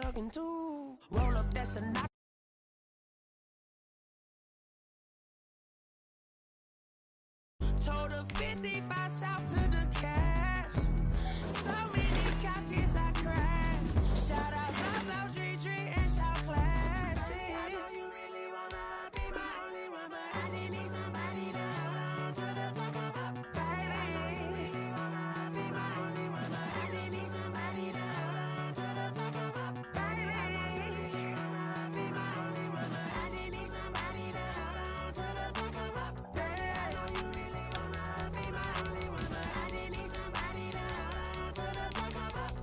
talking to. Roll up, that's a knock. Told her 55 south to the cab. So many couches I cried. Shout out South Street and shout classic. I know you really wanna be my only one, but I didn't need somebody to hold on to the second up. Baby, I know you really wanna be my only one, but I didn't need somebody to hold on to the second up. Baby, I know you really wanna be my only one, but I didn't need somebody to hold on to the second up. Baby, I know you really wanna be my only one, but I didn't need somebody to hold on to the second up.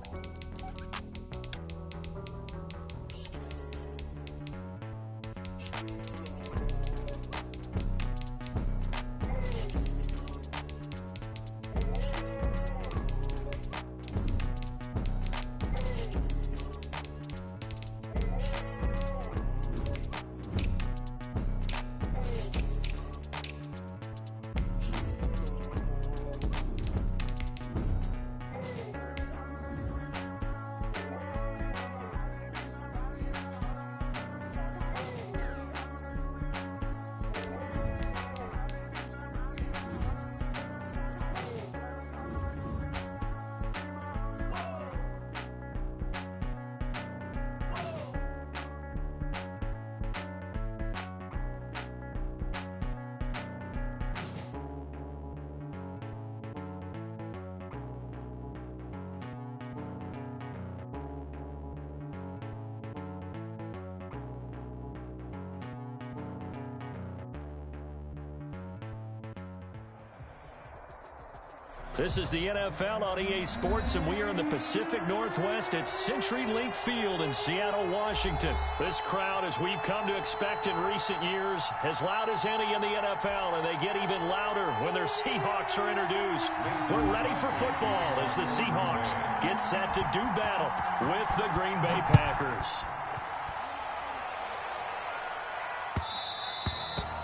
This is the NFL on EA Sports, and we are in the Pacific Northwest at CenturyLink Field in Seattle, Washington. This crowd, as we've come to expect in recent years, as loud as any in the NFL, and they get even louder when their Seahawks are introduced. We're ready for football as the Seahawks get set to do battle with the Green Bay Packers.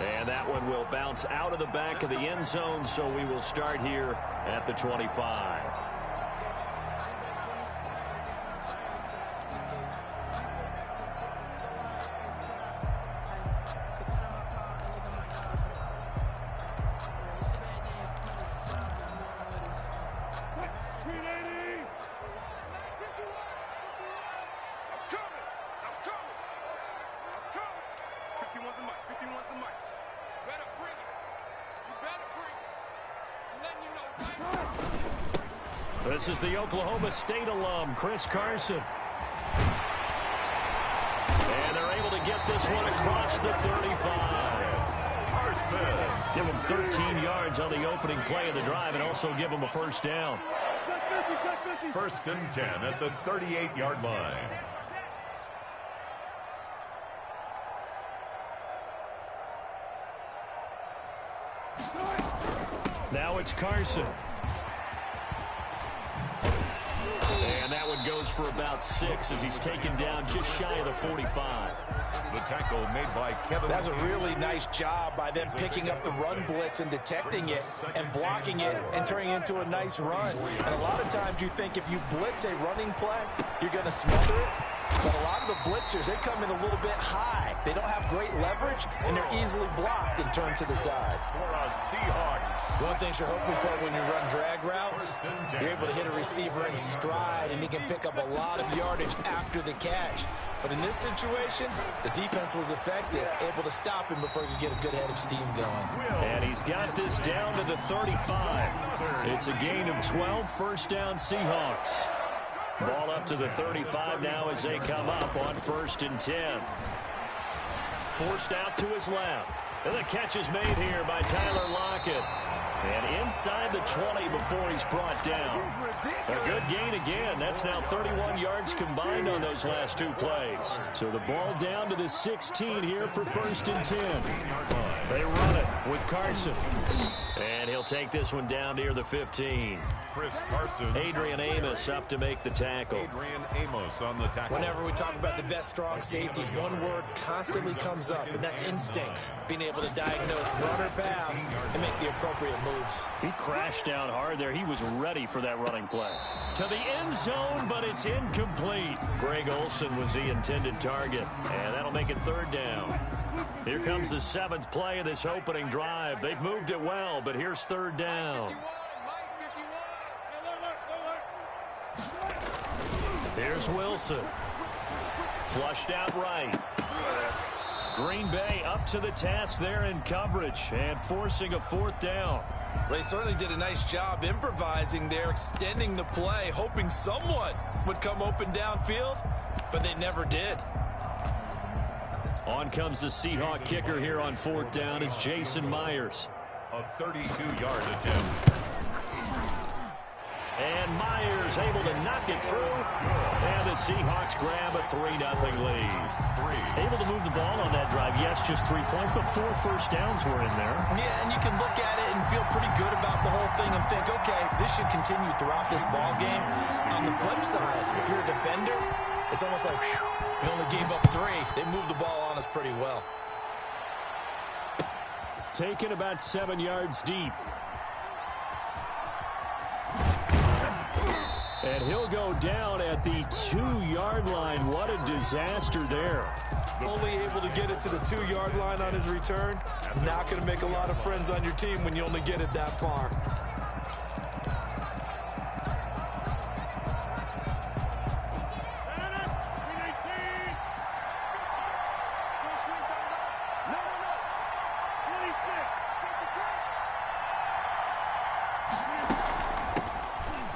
And that one will bounce out of the back of the end zone, so we will start here at the 25. This is the Oklahoma State alum, Chris Carson. And they're able to get this one across the 35. Carson. Give him 13 yards on the opening play of the drive and also give him a first down. First and 10 at the 38-yard line. Now it's Carson. And that one goes for about 6 as he's taken down just shy of the 45. The tackle made by Kevin. That's a really nice job by them picking up the run blitz and detecting it and blocking it and turning it into a nice run. And a lot of times you think if you blitz a running play, you're going to smother it. But a lot of the blitzers, they come in a little bit high. They don't have great leverage, and they're easily blocked and turned to the side. For a Seahawks. One thing you're hoping for when you run drag routes, you're able to hit a receiver in stride, and he can pick up a lot of yardage after the catch. But in this situation, the defense was effective, able to stop him before he could get a good head of steam going. And he's got this down to the 35. It's a gain of 12, first down Seahawks. Ball up to the 35 now as they come up on 1st and 10. Forced out to his left. And the catch is made here by Tyler Lockett. And inside the 20 before he's brought down. A good gain again. That's now 31 yards combined on those last 2 plays. So the ball down to the 16 here for 1st and 10. They run it with Carson. And he'll take this one down near the 15. Chris Carson. Adrian Amos up to make the tackle. Adrian Amos on the tackle. Whenever we talk about the best strong safeties, one word constantly comes up, and that's instincts. Being able to diagnose run or pass and make the appropriate moves. He crashed down hard there. He was ready for that running play. To the end zone, but it's incomplete. Greg Olsen was the intended target, and that'll make it third down. Here comes the 7th play of this opening drive. They've moved it well, but here's third down. Here's Wilson. Flushed out right. Green Bay up to the task there in coverage and forcing a 4th down. They certainly did a nice job improvising there, extending the play, hoping someone would come open downfield, but they never did. On comes the Seahawk kicker here on 4th down. It's Jason Myers. A 32-yard attempt. And Myers able to knock it through. And the Seahawks grab a 3-0 lead. Able to move the ball on that drive. Yes, just 3 points, but 4 first downs were in there. Yeah, and you can look at it and feel pretty good about the whole thing and think, okay, this should continue throughout this ball game. On the flip side, if you're a defender, it's almost like, whew, we only gave up 3. They moved the ball on us pretty well. Taken about 7 yards deep. And he'll go down at the 2-yard line. What a disaster there. Only able to get it to the 2-yard line on his return. Not going to make a lot of friends on your team when you only get it that far.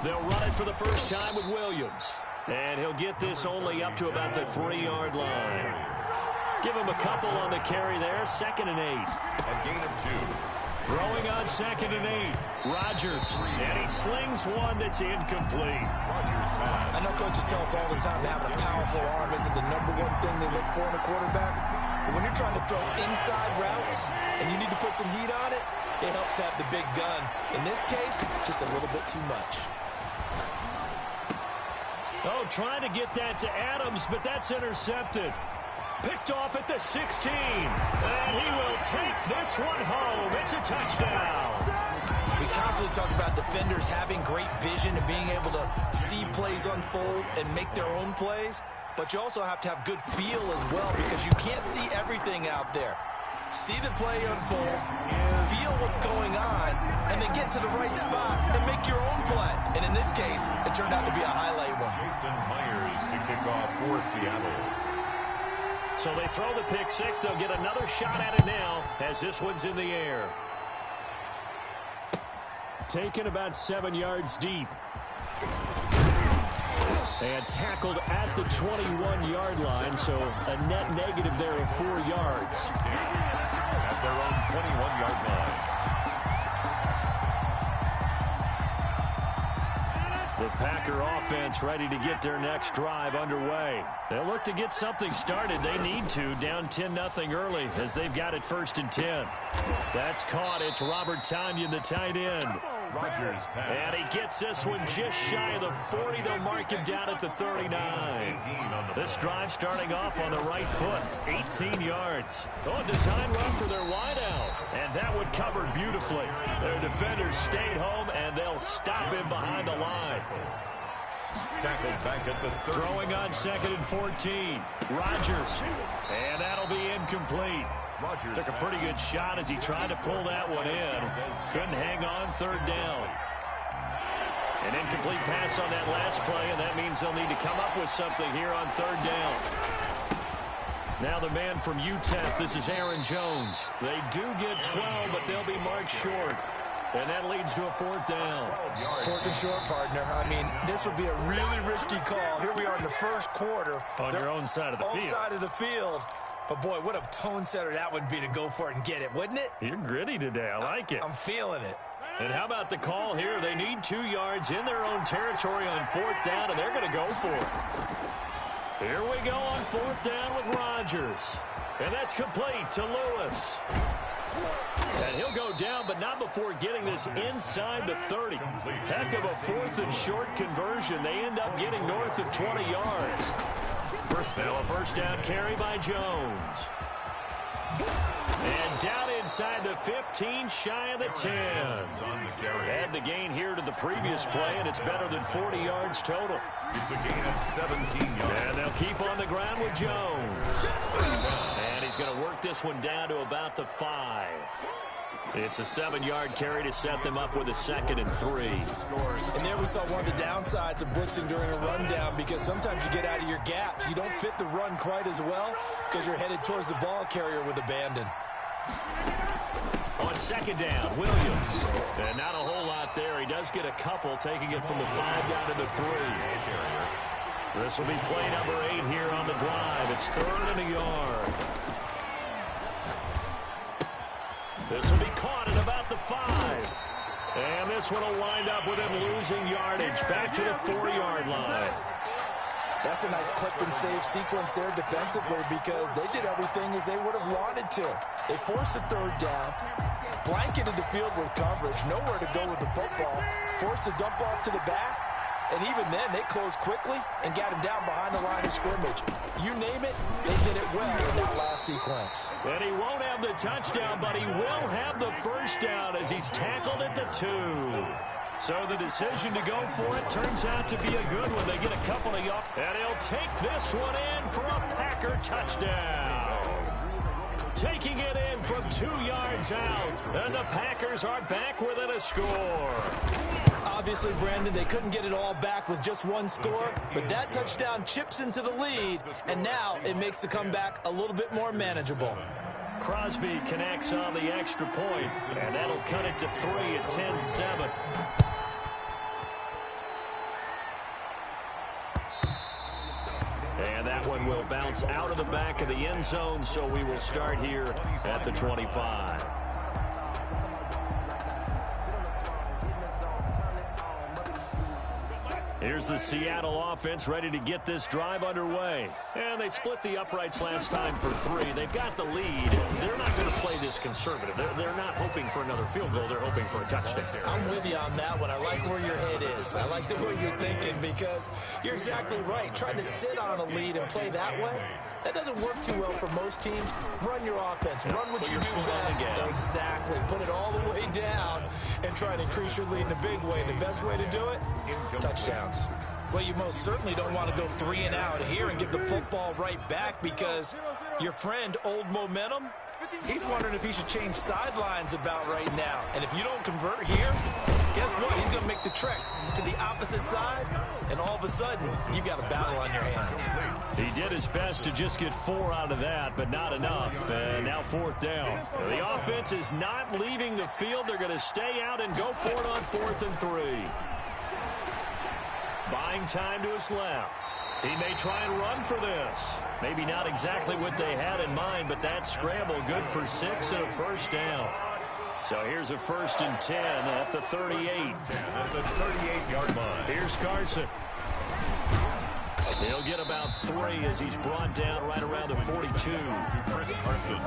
They'll run it for the first time with Williams. And he'll get this only up to about the 3-yard line. Give him a couple on the carry there. 2nd and 8. A gain of 2. Throwing on 2nd and 8. Rodgers. And he slings one that's incomplete. I know coaches tell us all the time that having a powerful arm isn't the #1 thing they look for in a quarterback. But when you're trying to throw inside routes and you need to put some heat on it, it helps have the big gun. In this case, just a little bit too much. Oh, trying to get that to Adams, but that's intercepted. Picked off at the 16. And he will take this one home. It's a touchdown. We constantly talk about defenders having great vision and being able to see plays unfold and make their own plays. But you also have to have good feel as well because you can't see everything out there. See the play unfold, feel what's going on, and then get to the right spot and make your own play. And in this case, it turned out to be a highlight one. Jason Myers to kick off for Seattle. So they throw the pick 6. They'll get another shot at it now as this one's in the air. Taken about 7 yards deep. And tackled at the 21-yard line, so a net negative there of 4 yards. At their own 21-yard line. The Packer offense ready to get their next drive underway. They'll look to get something started. They need to, down 10-0 early as they've got it 1st and 10. That's caught. It's Robert Tonyan, the tight end. Rodgers pass. And he gets this one just shy of the 40. They'll mark him down at the 39. This drive starting off on the right foot. 18 yards. Oh, design run for their wideout. And that one covered beautifully. Their defenders stayed home, and they'll stop him behind the line. Tackled back at the 30. Throwing on 2nd and 14. Rodgers. And that'll be incomplete. Rodgers Took a pretty good shot as he tried to pull that one in. Couldn't hang on. 3rd down. An incomplete pass on that last play, and that means they'll need to come up with something here on 3rd down. Now the man from UTEP, this is Aaron Jones. They do get 12, but they'll be marked short. And that leads to a 4th down. 4th and short, partner. I mean, this would be a really risky call. Here we are in the 1st quarter. On your own side of the field. Own side of the field. But, boy, what a tone setter that would be to go for it and get it, wouldn't it? You're gritty today. I like it. I'm feeling it. And how about the call here? They need 2 yards in their own territory on 4th down, and they're going to go for it. Here we go on 4th down with Rodgers. And that's complete to Lewis. And he'll go down, but not before getting this inside the 30. Heck of a 4th and short conversion. They end up getting north of 20 yards. A first down carry by Jones. And down inside the 15, shy of the 10. Add the gain here to the previous play, and it's better than 40 yards total. It's a gain of 17 yards. And they'll keep on the ground with Jones. And he's going to work this one down to about the 5. It's a 7-yard carry to set them up with a 2nd and 3. And there we saw one of the downsides of blitzing during a rundown, because sometimes you get out of your gaps. You don't fit the run quite as well because you're headed towards the ball carrier with abandon. On 2nd down, Williams. And not a whole lot there. He does get a couple, taking it from the 5 down to the 3. This will be play number 8 here on the drive. It's 3rd and a yard. This will be caught at about the 5. And this one will wind up with him losing yardage back to the 4-yard line. That's a nice clip and save sequence there defensively, because they did everything as they would have wanted to. They forced a 3rd down, blanketed the field with coverage, nowhere to go with the football, forced a dump off to the back, and even then they closed quickly and got him down behind the line of scrimmage. You name it, they did it well in that last sequence. And he won't have the touchdown, but he will have the first down as he's tackled at the 2. So the decision to go for it turns out to be a good one. They get a couple of yards, and he'll take this one in for a Packer touchdown. Taking it in from 2 yards out, and the Packers are back within a score. Obviously, Brandon, they couldn't get it all back with just one score, but that touchdown chips into the lead, and now it makes the comeback a little bit more manageable. Crosby connects on the extra point, and that'll cut it to 3 at 10-7. And that one will bounce out of the back of the end zone, so we will start here at the 25. Here's the Seattle offense ready to get this drive underway. And they split the uprights last time for 3. They've got the lead. They're not going to play this conservative. They're not hoping for another field goal. They're hoping for a touchdown. I'm with you on that one. I like where your head is. I like the way you're thinking, because you're exactly right. Trying to sit on a lead and play that way, that doesn't work too well for most teams. Run your offense. Run what you do best. Exactly. Put it all the way down and try to increase your lead in a big way. And the best way to do it? Touchdowns. Well, you most certainly don't want to go 3 and out here and give the football right back, because your friend, Old Momentum, he's wondering if he should change sidelines about right now. And if you don't convert here, guess what? He's going to make the trek to the opposite side, and all of a sudden, you've got a battle on your hands. He did his best to just get 4 out of that, but not enough. And now 4th down. The offense is not leaving the field. They're going to stay out and go for it on 4th and 3. Buying time to his left. He may try and run for this. Maybe not exactly what they had in mind, but that scramble good for 6 and a first down. So here's a 1st and 10 at the 38. At the 38-yard line. Here's Carson. He'll get about 3 as he's brought down right around the 42. Chris Carson.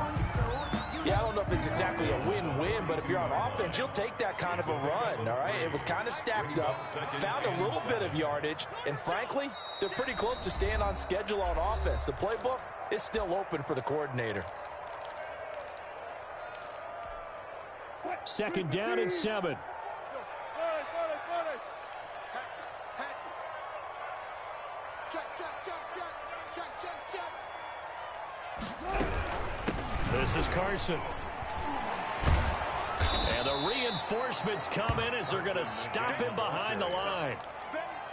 Yeah, I don't know if it's exactly a win-win, but if you're on offense, you'll take that kind of a run, all right? It was kind of stacked up, found a little bit of yardage, and frankly, they're pretty close to staying on schedule on offense. The playbook is still open for the coordinator. 2nd down and 7. This is Carson. And the reinforcements come in as they're going to stop him behind the line.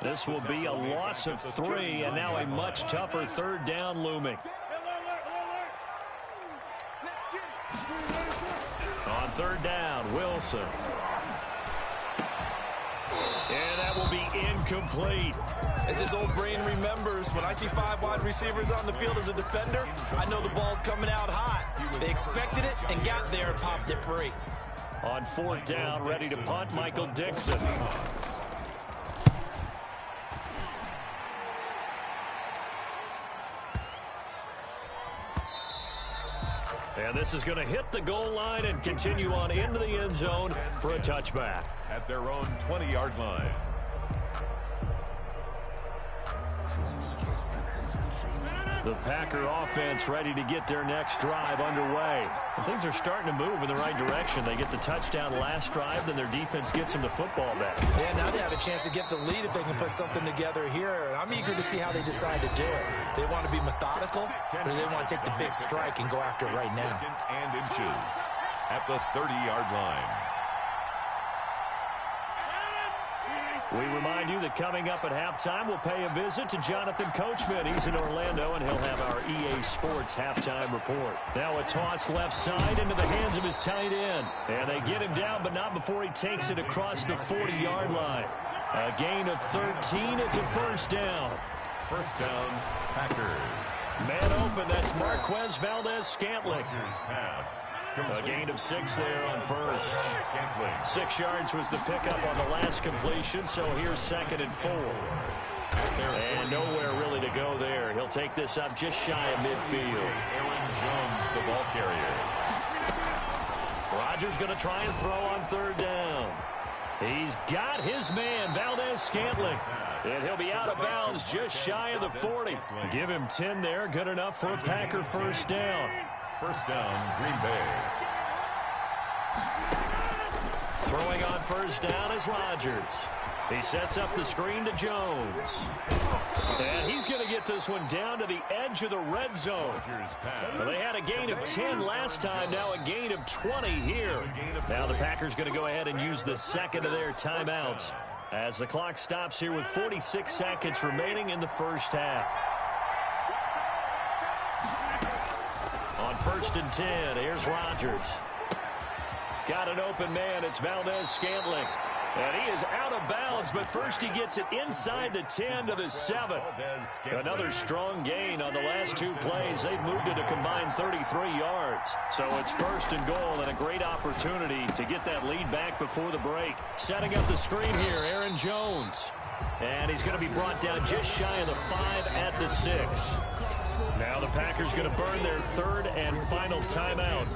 This will be a loss of 3, and now a much tougher 3rd down looming. On 3rd down, Wilson. And that will be incomplete. As his old brain remembers, when I see 5 wide receivers on the field as a defender, I know the ball's coming out hot. They expected it and got there and popped it free. On 4th down, ready to punt, Michael Dixon. And this is going to hit the goal line and continue on into the end zone for a touchback. At their own 20-yard line. The Packer offense ready to get their next drive underway. And things are starting to move in the right direction. They get the touchdown last drive, then their defense gets them the football back. Yeah, now they have a chance to get the lead if they can put something together here. I'm eager to see how they decide to do it. They want to be methodical, or do they want to take the big strike and go after it right now? And inches at the 30-yard line. We remind you that coming up at halftime, we'll pay a visit to Jonathan Coachman. He's in Orlando, and he'll have our EA Sports halftime report. Now a toss left side into the hands of his tight end. And they get him down, but not before he takes it across the 40-yard line. A gain of 13. It's a first down. First down, Packers. Man open, that's Marquez Valdez-Scantling. Pass. A gain of 6 there on first. 6 yards was the pickup on the last completion, so here's 2nd and 4. And nowhere really to go there. He'll take this up just shy of midfield. Aaron Jones, the ball carrier. Rodgers going to try and throw on 3rd down. He's got his man, Valdez-Scantling. And he'll be out of bounds just shy of the 40. Give him 10 there. Good enough for a Packer first down. First down, Green Bay. Throwing on first down is Rodgers. He sets up the screen to Jones. And he's going to get this one down to the edge of the red zone. Well, they had a gain of 10 last time, now a gain of 20 here. Now the Packers going to go ahead and use the second of their timeouts as the clock stops here with 46 seconds remaining in the first half. On 1st and 10, here's Rodgers. Got an open man, it's Valdez-Scantling. And he is out of bounds, but first he gets it inside the 10 to the 7. Another strong gain on the last 2 plays. They've moved it a combined 33 yards. So it's 1st and goal and a great opportunity to get that lead back before the break. Setting up the screen here, Aaron Jones. And he's going to be brought down just shy of the 5 at the 6. Now the Packers going to burn their 3rd and final timeout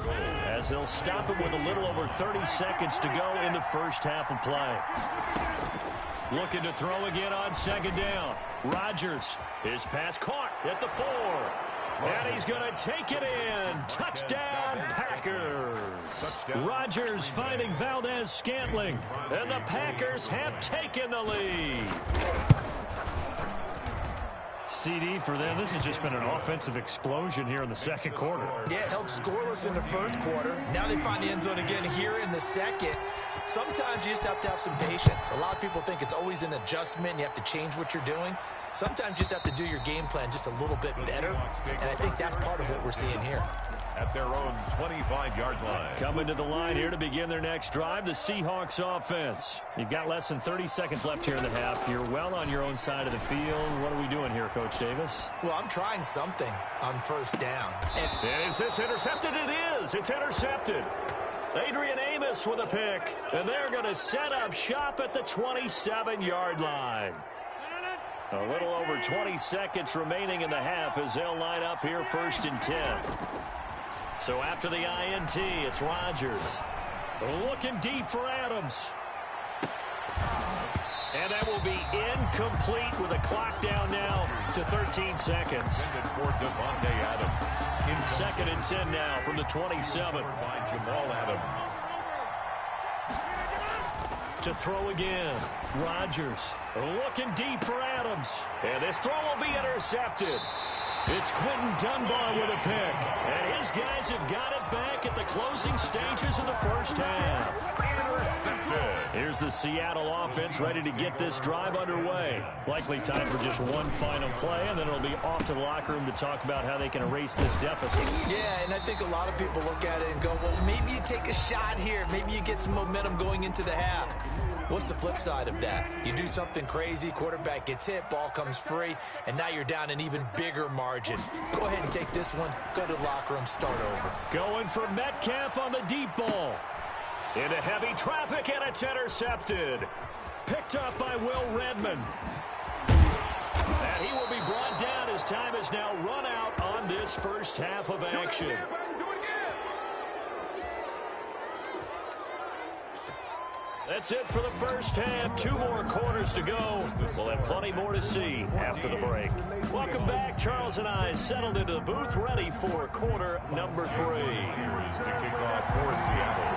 as they'll stop it with a little over 30 seconds to go in the first half of play. Looking to throw again on 2nd down. Rodgers, his pass caught at the 4. And he's going to take it in. Touchdown, Packers. Rodgers finding Valdez-Scantling. And the Packers have taken the lead. CD for them. This has just been an offensive explosion here in the 2nd quarter. Yeah, held scoreless in the 1st quarter. Now they find the end zone again here in the 2nd. Sometimes you just have to have some patience. A lot of people think it's always an adjustment. You have to change what you're doing. Sometimes you just have to do your game plan just a little bit better. And I think that's part of what we're seeing here. At their own 25-yard line. Coming to the line here to begin their next drive, the Seahawks offense. You've got less than 30 seconds left here in the half. You're well on your own side of the field. What are we doing here, Coach Davis? Well, I'm trying something on 1st down. And is this intercepted? It is. It's intercepted. Adrian Amos with a pick. And they're going to set up shop at the 27-yard line. A little over 20 seconds remaining in the half as they'll line up here 1st and 10. So after the INT, it's Rodgers. Looking deep for Adams. And that will be incomplete with a clock down now to 13 seconds. For Devontae Adams. 2nd and 10 now from the 27. By Jamal Adams. To throw again. Rodgers looking deep for Adams. And this throw will be intercepted. It's Quentin Dunbar with a pick. And his guys have got it back at the closing stages of the first half. Here's the Seattle offense ready to get this drive underway. Likely time for just one final play, and then it'll be off to the locker room to talk about how they can erase this deficit. Yeah, and I think a lot of people look at it and go, well, maybe you take a shot here. Maybe you get some momentum going into the half. What's the flip side of that? You do something crazy, quarterback gets hit, ball comes free, and now you're down an even bigger margin. Go ahead and take this one, go to the locker room, start over. Going for Metcalf on the deep ball. Into heavy traffic, and it's intercepted. Picked up by Will Redmond. And he will be brought down as time is now run out on this first half of action. That's it for the first half. 2 more quarters to go. We'll have plenty more to see after the break. Welcome back. Charles and I settled into the booth, ready for quarter number 3. To kick off for Seattle.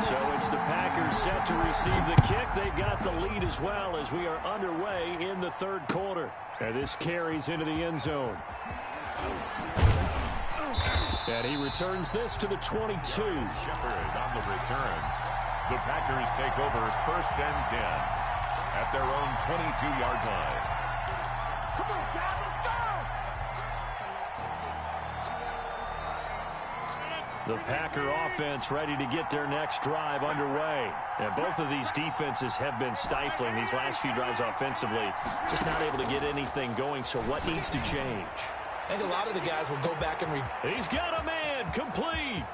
So it's the Packers set to receive the kick. They've got the lead as well as we are underway in the third quarter. And this carries into the end zone. And he returns this to the 22. Shepard on the return. The Packers take over first and 10 at their own 22-yard line. Come on, guys, let's go! The Packer offense ready to get their next drive underway. And both of these defenses have been stifling these last few drives offensively. Just not able to get anything going, so what needs to change? I think a lot of the guys will go back and He's got a man, complete.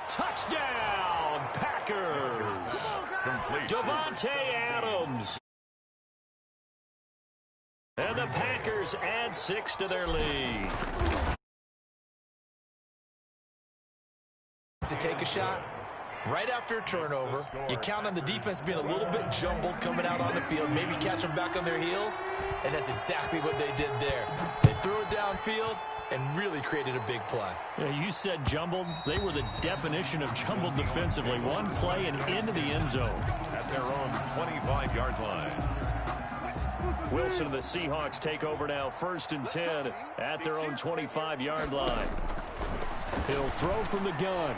Touchdown, Packers. Complete. Devontae Adams. And the Packers add 6 to their lead. to take a shot. Right after a turnover, you count on the defense being a little bit jumbled coming out on the field, maybe catch them back on their heels, and that's exactly what they did there. They threw it downfield and really created a big play. Yeah, you said jumbled. They were the definition of jumbled defensively. One play and into the end zone. At their own 25-yard line. Wilson and the Seahawks take over now, 1st and 10 at their own 25-yard line. He'll throw from the gun.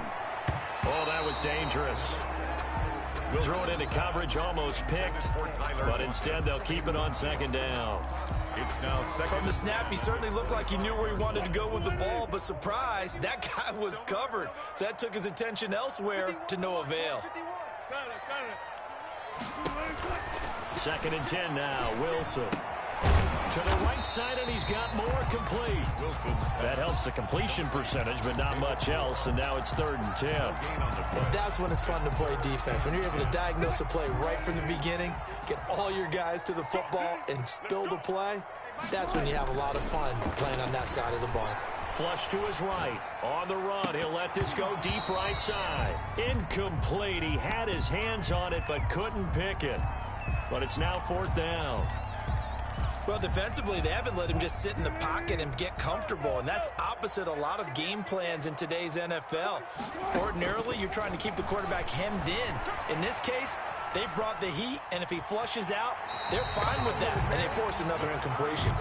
Oh, that was dangerous. We'll throw it into coverage, almost picked, but instead they'll keep it on 2nd down. It's now second. From the snap, he certainly looked like he knew where he wanted to go with the ball, but surprise, that guy was covered. So that took his attention elsewhere to no avail. 2nd and 10 now, Wilson. To the right side, and he's got more complete. That helps the completion percentage, but not much else, and now it's 3rd and 10. And that's when it's fun to play defense. When you're able to diagnose a play right from the beginning, get all your guys to the football, and spill the play, that's when you have a lot of fun playing on that side of the ball. Flush to his right. On the run, he'll let this go deep right side. Incomplete. He had his hands on it, but couldn't pick it. But it's now 4th down. Well, defensively, they haven't let him just sit in the pocket and get comfortable, and that's opposite a lot of game plans in today's NFL. Ordinarily, you're trying to keep the quarterback hemmed in. In this case, they brought the heat, and if he flushes out, they're fine with that, and they force another incompletion.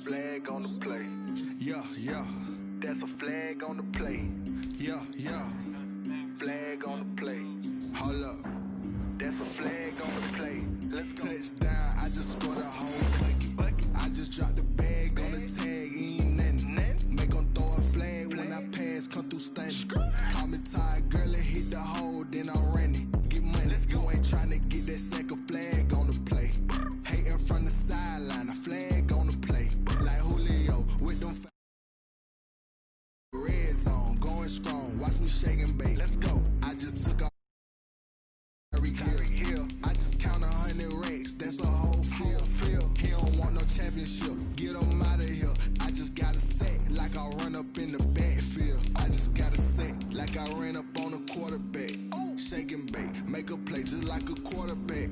Flag on the play. Yeah, yeah. That's a flag on the play. Yeah, yeah. Flag on the play. Hold up. That's a flag on the play. Let's go. Touchdown, I just scored a whole bucket. I just dropped the bag on the tag, ain't nothing. Make 'em throw a flag when I pass, come through stunning. Call me tired, girl, it hit the hole, then I'm running. Get money, you ain't trying to get that second flag on the play. Hating from the sideline, a flag on the play. Like Julio, with them red zone, going strong, watch me shake and bake. Let's go. I just took off. I just count 100 racks, that's a whole field. He don't want no championship, get him out of here. I just got a set like I run up in the backfield. I just got a set like I ran up on a quarterback. Shake and bake, make a play just like a quarterback.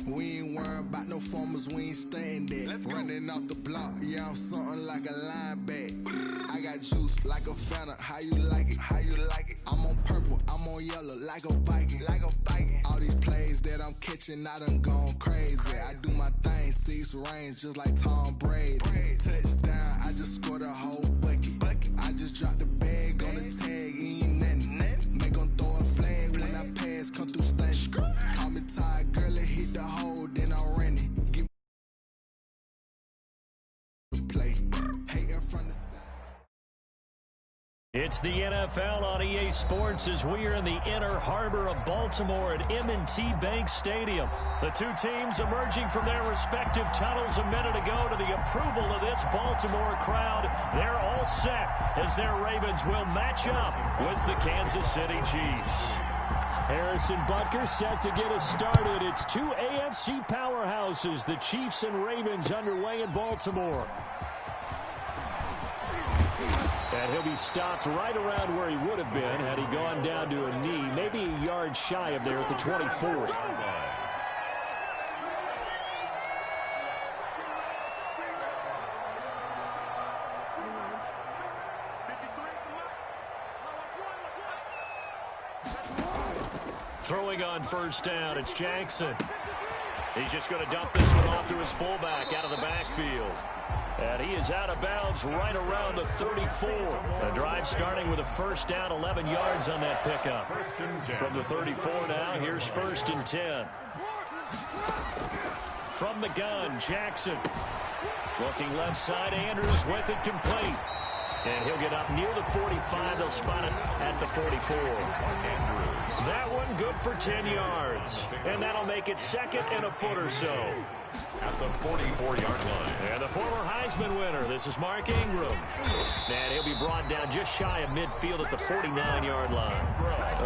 We ain't worrying about no formers, we ain't staying there. Running out the block, yeah, I'm something like a linebacker. I got juice like a Fanta, how you like it? How you like it? I'm on purple, I'm on yellow, like a Viking. Like a Viking. All these plays that I'm catching, I done gone crazy. I do my thing, 6 range, just like Tom Brady. Touchdown, I just scored a whole bucket. I just dropped the bag on the tag, ain't nothing. Make 'em throw a flag when I pass, come through stunning. Call me tired, girl, it hit the hole, then I'm running. Get play. It's the NFL on EA Sports as we are in the inner harbor of Baltimore at M&T Bank Stadium. The two teams emerging from their respective tunnels a minute ago to the approval of this Baltimore crowd. They're all set as their Ravens will match up with the Kansas City Chiefs. Harrison Butker set to get us started. It's two AFC powerhouses, the Chiefs and Ravens, underway in Baltimore. And he'll be stopped right around where he would have been had he gone down to a knee, maybe a yard shy of there at the 24. Throwing on first down, it's Jackson. He's just going to dump this one off to his fullback out of the backfield. And he is out of bounds right around the 34. The drive starting with a first down, 11 yards on that pickup. From the 34 now, here's first and 10. From the gun, Jackson. Looking left side, Andrews with it complete. And he'll get up near the 45. They'll spot it at the 44. That one good for 10 yards. And that'll make it second and a foot or so. At the 44-yard line. And the former Heisman winner, this is Mark Ingram. And he'll be brought down just shy of midfield at the 49-yard line.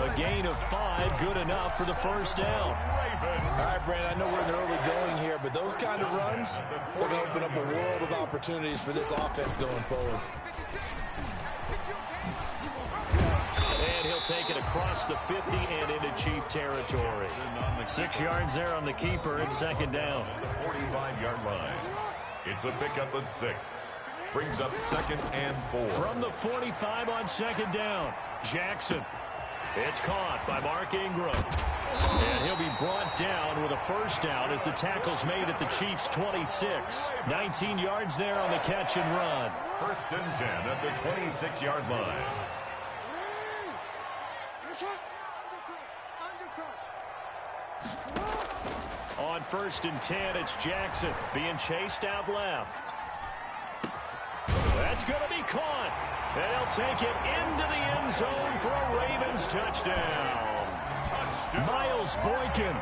A gain of 5, good enough for the first down. All right, Brandon, I know we're in the early going here, but those kind of runs, they're going to open up a world of opportunities for this offense going forward. And he'll take it across the 50 and into Chief territory. 6 yards there on the keeper at second down. 45-yard line. It's a pickup of 6. Brings up second and 4. From the 45 on second down, Jackson. It's caught by Mark Ingram. And he'll be brought down with a first down as the tackle's made at the Chiefs' 26. 19 yards there on the catch and run. First and 10 at the 26-yard line. On first and 10, it's Jackson being chased out left. That's going to be caught. And he'll take it into the end zone for a Ravens touchdown. Miles Boykin,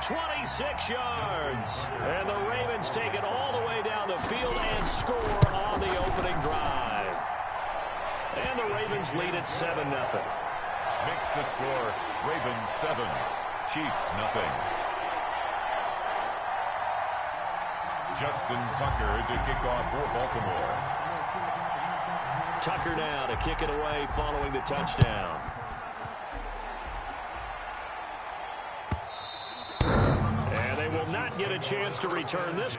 26 yards. And the Ravens take it all the way down the field and score on the opening drive. And the Ravens lead at 7-0. Makes the score Ravens 7, Chiefs nothing. Justin Tucker to kick off for Baltimore. Tucker now to kick it away following the touchdown. And they will not get a chance to return this.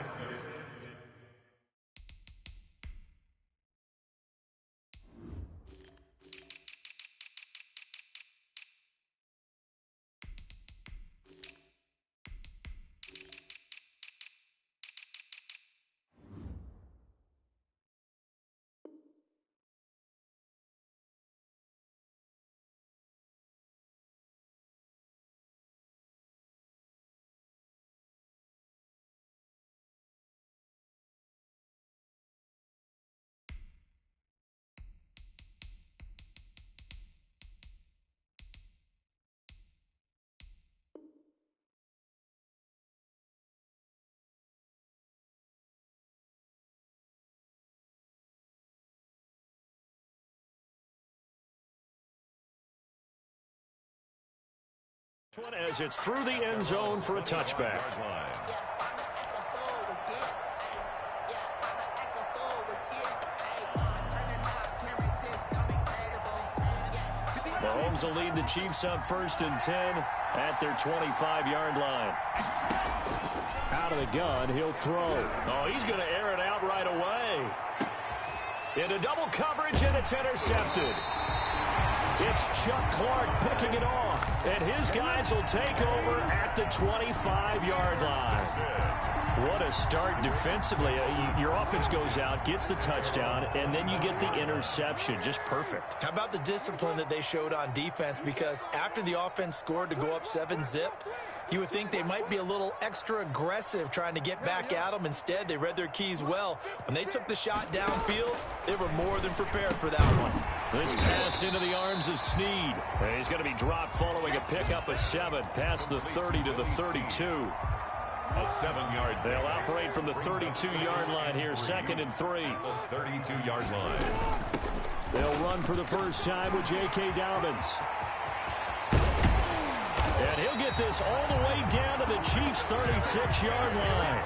As it's through the end zone for a touchback. Mahomes will lead the Chiefs up first and 10 at their 25-yard line. Out of the gun, he'll throw. Oh, he's going to air it out right away. Into double coverage, and it's intercepted. It's Chuck Clark picking it off, and his guys will take over at the 25-yard line. What a start defensively. Your offense goes out, gets the touchdown, and then you get the interception. Just perfect. How about the discipline that they showed on defense? Because after the offense scored to go up 7-zip, you would think they might be a little extra aggressive trying to get back at them. Instead, they read their keys well. When they took the shot downfield, they were more than prepared for that one. This pass into the arms of Snead. And he's going to be dropped following a pickup of 7 past the 30 to the 32. A 7-yard. They'll operate from the 32-yard line here, 2nd and 3. 32-yard line. They'll run for the first time with J.K. Dobbins. And he'll get this all the way down to the Chiefs' 36-yard line.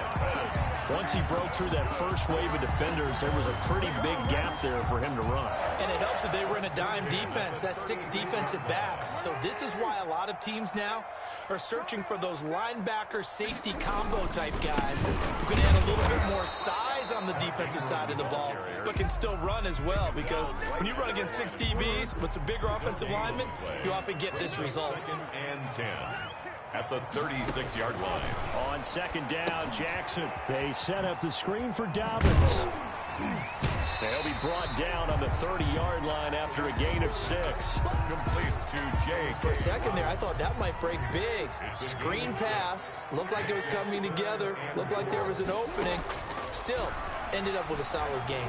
Once he broke through that first wave of defenders, there was a pretty big gap there for him to run. And it helps that they were in a dime defense. That's 6 defensive backs. So this is why a lot of teams now are searching for those linebacker safety combo type guys who can add a little bit more size on the defensive side of the ball, but can still run as well, because when you run against 6 DBs with some bigger offensive linemen, you often get this result. 2nd and 10 at the 36-yard line. On 2nd down, Jackson. They set up the screen for Dobbins. They'll be brought down on the 30-yard line after a gain of 6. Complete to Jake. For a second there, I thought that might break big. Screen pass. Looked like it was coming together. Looked like there was an opening. Still, ended up with a solid game.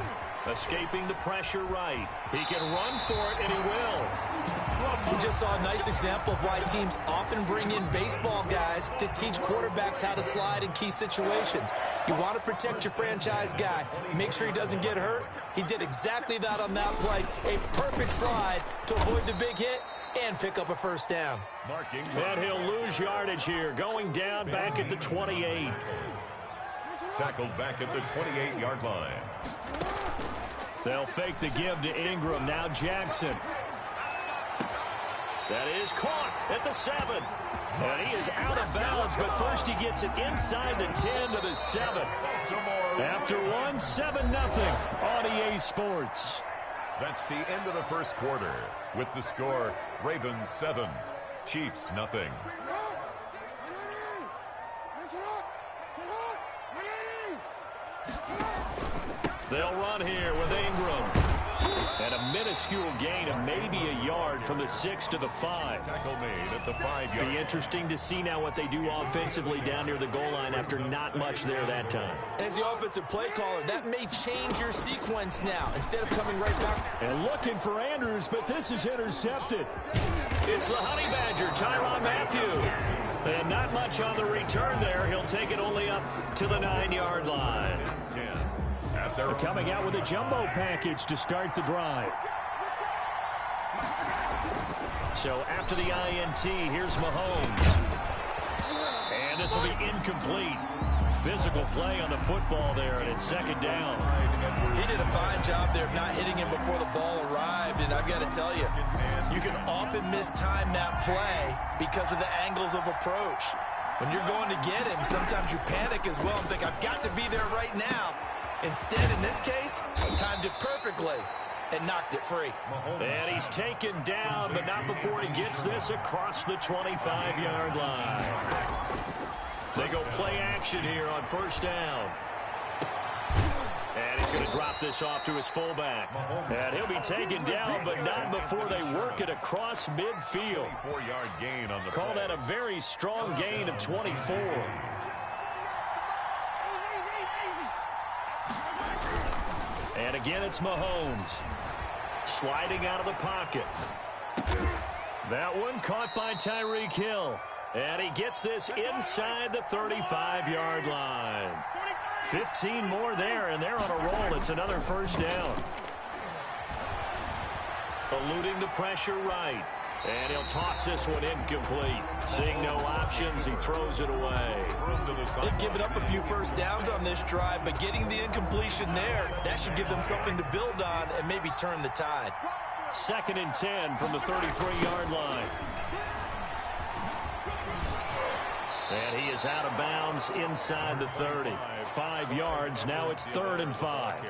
Escaping the pressure right. He can run for it, and he will. We just saw a nice example of why teams often bring in baseball guys to teach quarterbacks how to slide in key situations. You want to protect your franchise guy. Make sure he doesn't get hurt. He did exactly that on that play. A perfect slide to avoid the big hit and pick up a first down. And he'll lose yardage here, going down back at the 28. Tackled back at the 28-yard line. They'll fake the give to Ingram. Now Jackson. That is caught at the 7. And he is out of bounds, but first he gets it inside the 10 to the 7. After 1, 7-0 on EA Sports. That's the end of the first quarter. With the score, Ravens 7, Chiefs nothing. They'll run here with Ingram. And a minuscule gain of maybe a yard from the 6 to the 5. Tackle made at the 5-yard. Be interesting to see now what they do offensively down near the goal line after not much there that time. As the offensive play caller, that may change your sequence now. Instead of coming right back. And looking for Andrews, but this is intercepted. It's the Honey Badger, Tyrann Mathieu. And not much on the return there. He'll take it only up to the 9-yard line. They're coming out with a jumbo package to start the drive. So after the INT, here's Mahomes. And this will be incomplete. Physical play on the football there, and it's 2nd down. He did a fine job there of not hitting him before the ball arrived, and I've got to tell you, you can often mistime that play because of the angles of approach. When you're going to get him, sometimes you panic as well and think, I've got to be there right now. Instead, in this case, timed it perfectly and knocked it free. And he's taken down, but not before he gets this across the 25-yard line. They go play action here on 1st down. And he's going to drop this off to his fullback. And he'll be taken down, but not before they work it across midfield. 4-yard gain on the Call that a very strong gain of 24. And again, it's Mahomes. Sliding out of the pocket. That one caught by Tyreek Hill. And he gets this inside the 35-yard line. 15 more there, and they're on a roll. It's another 1st down. Eluding the pressure right. And he'll toss this one incomplete. Seeing no options, he throws it away. They've given up a few 1st downs on this drive, but getting the incompletion there, that should give them something to build on and maybe turn the tide. 2nd and 10 from the 33-yard line. And he is out of bounds inside the 30. 5 yards. Now it's 3rd and 5.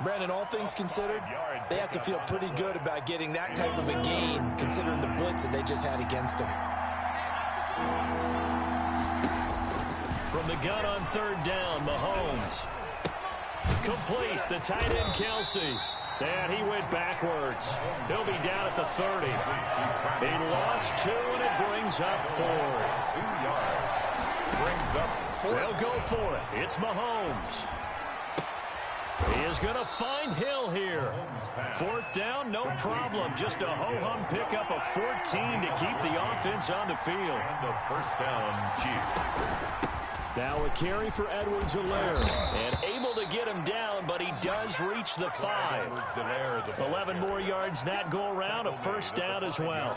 Brandon, all things considered, they have to feel pretty good about getting that type of a gain, considering the blitz that they just had against them. From the gun on 3rd down, Mahomes. Complete, the tight end Kelsey. And he went backwards. He'll be down at the 30. He lost 2, and it brings up 4th. 2 yards. Brings up 4th. They'll go for it. It's Mahomes. He is going to find Hill here. 4th down, no problem. Just a ho-hum pickup of 14 to keep the offense on the field. And the first down, Chiefs. Now a carry for Edwards-Helaire. And able to get him down, but he does reach the 5. 11 more yards that go around. A first down as well.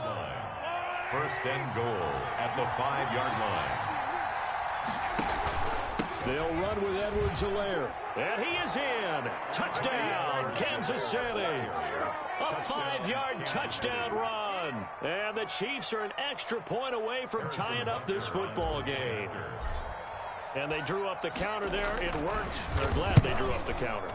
First and goal at the 5-yard line. They'll run with Edwards-Helaire. And he is in. Touchdown, Kansas City. A 5-yard touchdown run. And the Chiefs are an extra point away from tying up this football game. And they drew up the counter there. It worked. They're glad they drew up the counter.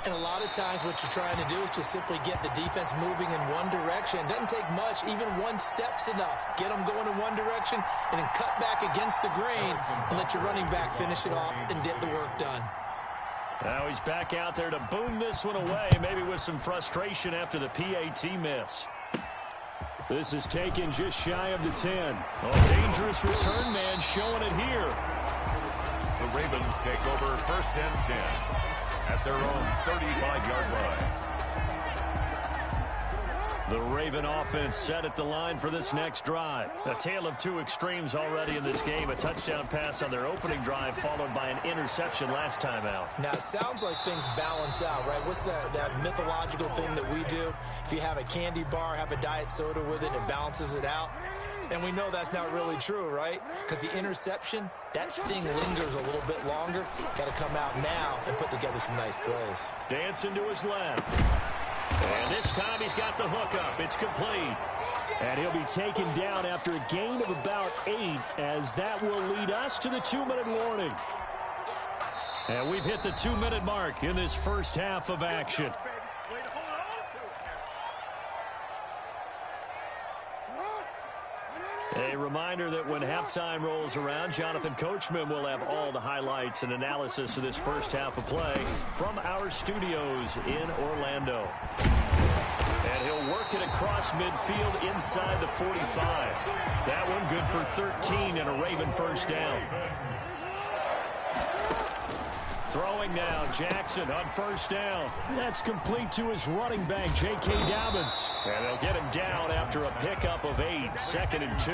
And a lot of times what you're trying to do is just simply get the defense moving in one direction. It doesn't take much. Even one step's enough. Get them going in one direction and then cut back against the grain and let your running back finish it off and get the work done. Now he's back out there to boom this one away, maybe with some frustration after the PAT miss. This is taken just shy of the 10. Oh, dangerous return man showing it here. The Ravens take over first and 10 at their own 35-yard line. The Raven offense set at the line for this next drive. A tale of two extremes already in this game. A touchdown pass on their opening drive followed by an interception last time out. Now, it sounds like things balance out, right? What's that mythological thing that we do? If you have a candy bar, have a diet soda with it, it balances it out. And we know that's not really true, right? Because the interception, that sting lingers a little bit longer. Got to come out now and put together some nice plays. Dancing to his left. And this time he's got the hook up. It's complete. And he'll be taken down after a gain of about 8, as that will lead us to the 2-minute warning. And we've hit the 2-minute mark in this first half of action. A reminder that when halftime rolls around, Jonathan Coachman will have all the highlights and analysis of this first half of play from our studios in Orlando. And he'll work it across midfield inside the 45. That one good for 13 and a Raven first down. Throwing now, Jackson on first down. That's complete to his running back, J.K. Dobbins. And they'll get him down after a pickup of 8, 2nd and 2.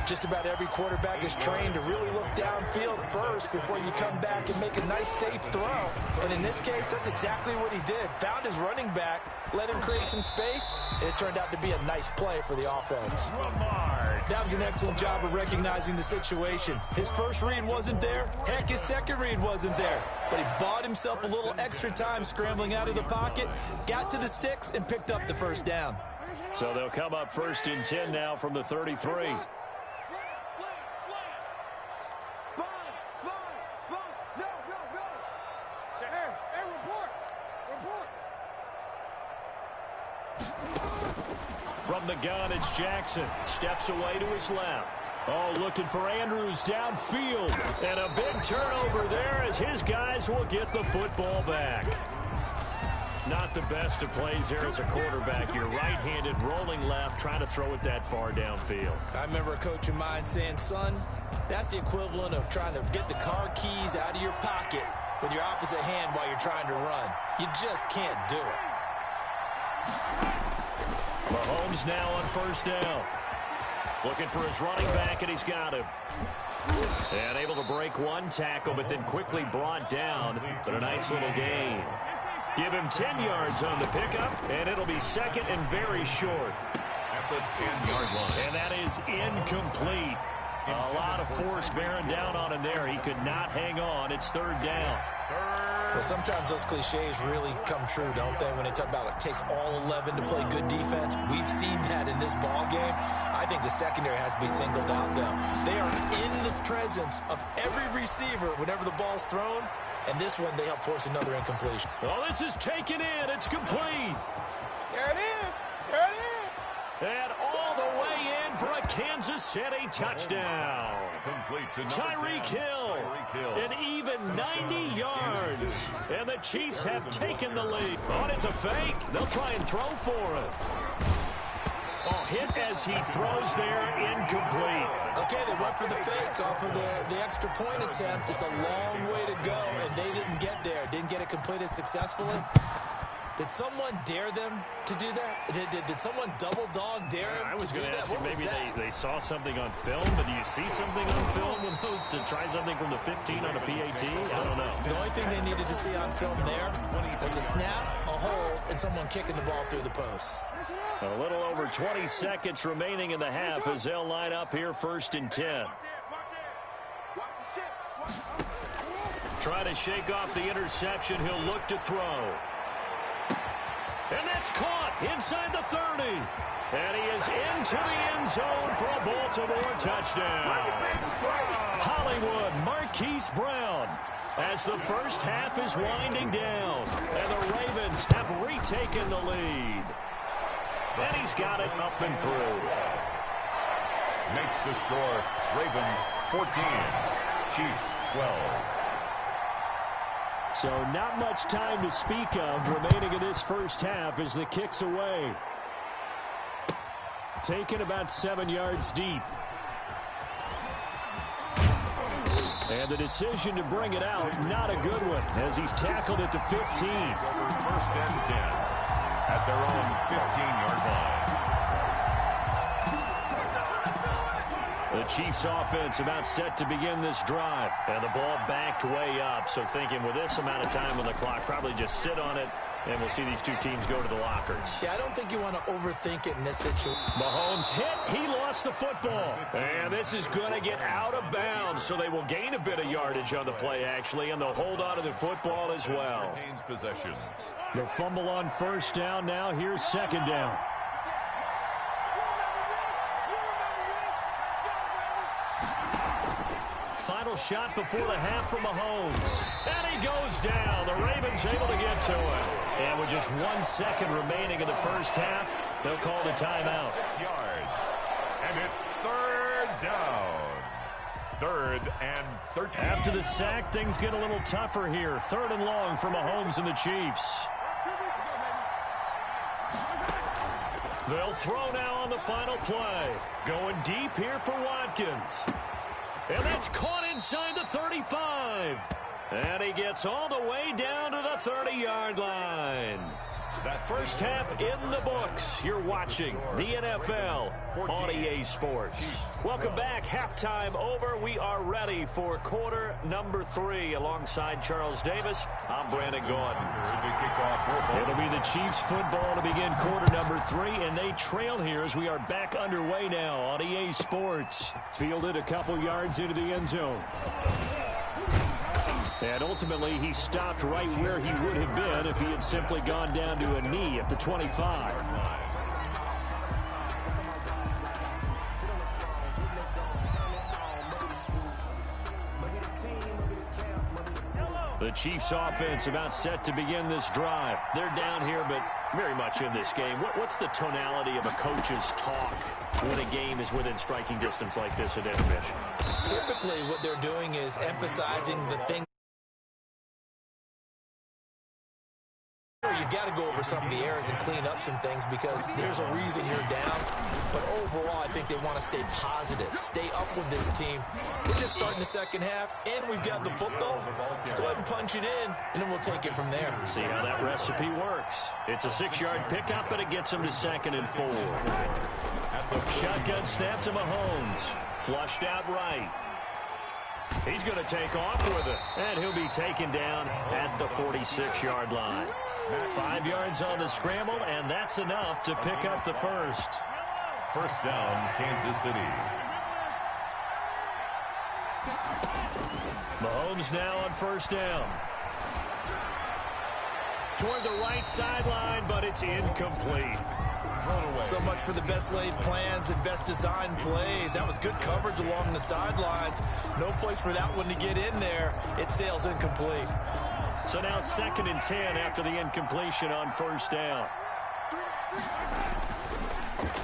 Just about every quarterback is trained to really look downfield first before you come back and make a nice, safe throw. And in this case, that's exactly what he did. Found his running back, let him create some space, and it turned out to be a nice play for the offense. That was an excellent job of recognizing the situation. His first read wasn't there. Heck, his second read wasn't there. But he bought himself a little extra time scrambling out of the pocket, got to the sticks, and picked up the first down. So they'll come up first and 10 now from the 33. From the gun, it's Jackson. Steps away to his left. Oh, looking for Andrews downfield. And a big turnover there as his guys will get the football back. Not the best of plays there as a quarterback. You're right-handed, rolling left, trying to throw it that far downfield. I remember a coach of mine saying, son, that's the equivalent of trying to get the car keys out of your pocket with your opposite hand while you're trying to run. You just can't do it. Mahomes now on first down. Looking for his running back, and he's got him. And able to break one tackle, but then quickly brought down. But a nice little gain. Give him 10 yards on the pickup, and it'll be second and very short. At the 10-yard line. And that is incomplete. A lot of force bearing down on him there. He could not hang on. It's third down. Well, sometimes those cliches really come true, don't they? When they talk about it takes all 11 to play good defense. We've seen that in this ball game. I think the secondary has to be singled out, though. They are in the presence of every receiver whenever the ball's thrown. And this one, they help force another incompletion. Well, this is taken in. It's complete. There it is. There it is. And all the way in for a Kansas City touchdown. Complete to Tyreek Hill. An even 90 yards. And the Chiefs have taken the lead. Oh, and it's a fake. They'll try and throw for it. Oh, hit as he throws there, incomplete. Okay, they went for the fake off of the extra point attempt. It's a long way to go, and they didn't get there. Didn't get it completed successfully. Did someone dare them to do that? Did someone double dog dare him? I was going to ask you, What maybe was that? they saw something on film, but do you see something on film with those to try something from the 15 on a PAT? I don't know. The only thing they needed to see on film there was a snap, a hold, and someone kicking the ball through the post. A little over 20 seconds remaining in the half as they'll line up here 1st and 10. Try to shake off the interception. He'll look to throw. And that's caught inside the 30. And he is into the end zone for a Baltimore touchdown. Hollywood Marquise Brown as the first half is winding down. And the Ravens have retaken the lead. And he's got it up and through. Makes the score Ravens 14, Chiefs 12. So not much time to speak of remaining in this first half as the kick's away. Taken about 7 yards deep. And the decision to bring it out, not a good one, as he's tackled at the 15. Over 1st and 10 at their own 15-yard line. The Chiefs offense about set to begin this drive. And the ball backed way up. So thinking with this amount of time on the clock, probably just sit on it. And we'll see these two teams go to the lockers. Yeah, I don't think you want to overthink it in this situation. Mahomes hit. He lost the football. And this is going to get out of bounds. So they will gain a bit of yardage on the play, actually. And they'll hold on to the football as well. Retains possession. The fumble on 1st down now. Here's 2nd down. Final shot before the half from Mahomes. And he goes down. The Ravens able to get to him. And with just 1 second remaining in the first half, they'll call the timeout. 6 yards. And it's 3rd down. 3rd and 13. After the sack, things get a little tougher here. 3rd and long for Mahomes and the Chiefs. They'll throw now on the final play. Going deep here for Watkins. And that's caught inside the 35. And he gets all the way down to the 30-yard line. First half in the books. You're watching the NFL on EA Sports. Welcome back. Halftime over. We are ready for quarter number 3. Alongside Charles Davis, I'm Brandon Gordon. It'll be the Chiefs football to begin quarter number 3, and they trail here as we are back underway now on EA Sports. Fielded a couple yards into the end zone. And ultimately, he stopped right where he would have been if he had simply gone down to a knee at the 25. The Chiefs offense about set to begin this drive. They're down here, but very much in this game. What's the tonality of a coach's talk when a game is within striking distance like this at intermission? Typically, what they're doing is emphasizing the thing. You've got to go over some of the errors and clean up some things because there's a reason you're down. But overall, I think they want to stay positive, stay up with this team. We're just starting the second half, and we've got the football. Let's go ahead and punch it in, and then we'll take it from there. See how that recipe works. It's a 6-yard pickup, but it gets him to 2nd and 4. Shotgun snap to Mahomes. Flushed out right. He's going to take off with it, and he'll be taken down at the 46-yard line. 5 yards on the scramble, and that's enough to pick up the first. First down, Kansas City. Mahomes now on 1st down. Toward the right sideline, but it's incomplete. So much for the best laid plans and best designed plays. That was good coverage along the sidelines. No place for that one to get in there. It sails incomplete. So now 2nd and 10 after the incompletion on 1st down.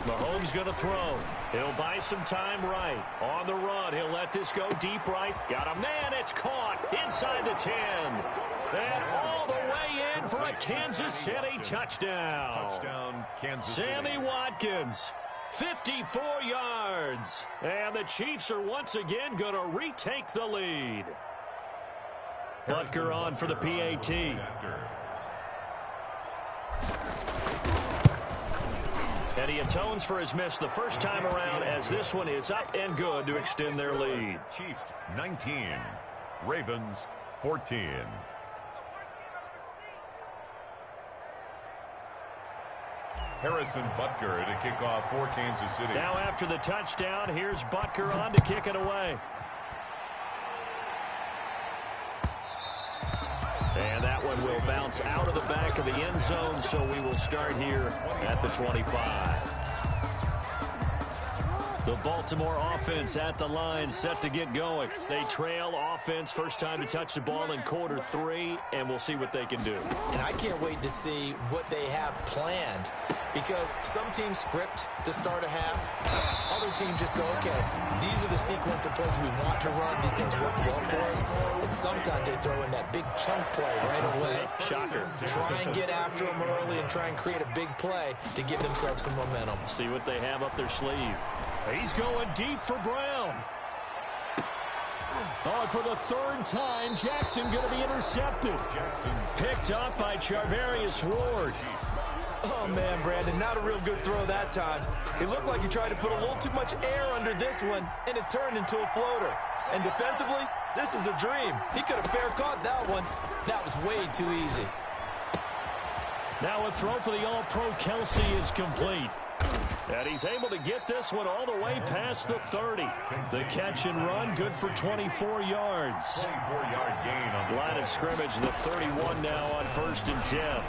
Mahomes going to throw. He'll buy some time right. On the run, he'll let this go deep right. Got a man, it's caught inside the 10. And all the way in for a Kansas City touchdown. Touchdown, Kansas City. Sammy Watkins, 54 yards. And the Chiefs are once again going to retake the lead. Butker on for the PAT. And he atones for his miss the first time around as this one is up and good to extend their lead. Chiefs 19, Ravens 14. Harrison Butker to kick off for Kansas City. Now after the touchdown, here's Butker on to kick it away. And that one will bounce out of the back of the end zone, so we will start here at the 25. The Baltimore offense at the line, set to get going. They trail offense, first time to touch the ball in quarter 3, and we'll see what they can do. And I can't wait to see what they have planned, because some teams script to start a half. Other teams just go, okay, these are the sequence of plays we want to run. These things worked well for us. And sometimes they throw in that big chunk play right away. Shocker. Try and get after them early and try and create a big play to give themselves some momentum. See what they have up their sleeve. He's going deep for Brown. Oh, for the third time, Jackson going to be intercepted. Picked up by Charvarius Ward. Oh, man, Brandon, not a real good throw that time. It looked like he tried to put a little too much air under this one, and it turned into a floater. And defensively, this is a dream. He could have fair caught that one. That was way too easy. Now a throw for the All-Pro Kelsey is complete. And he's able to get this one all the way past the 30. The catch and run, good for 24 yards. 24-yard gain on the line of scrimmage, the 31 now on 1st and 10.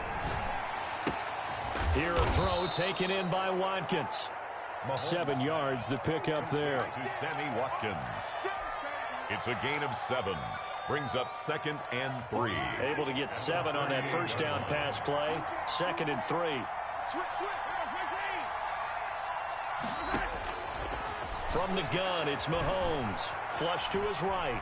Here a throw taken in by Watkins. 7 yards the pick up there. To Sammy Watkins. It's a gain of 7. Brings up 2nd and 3. Able to get 7 on that first down pass play. 2nd and 3. From the gun, it's Mahomes. Flush to his right.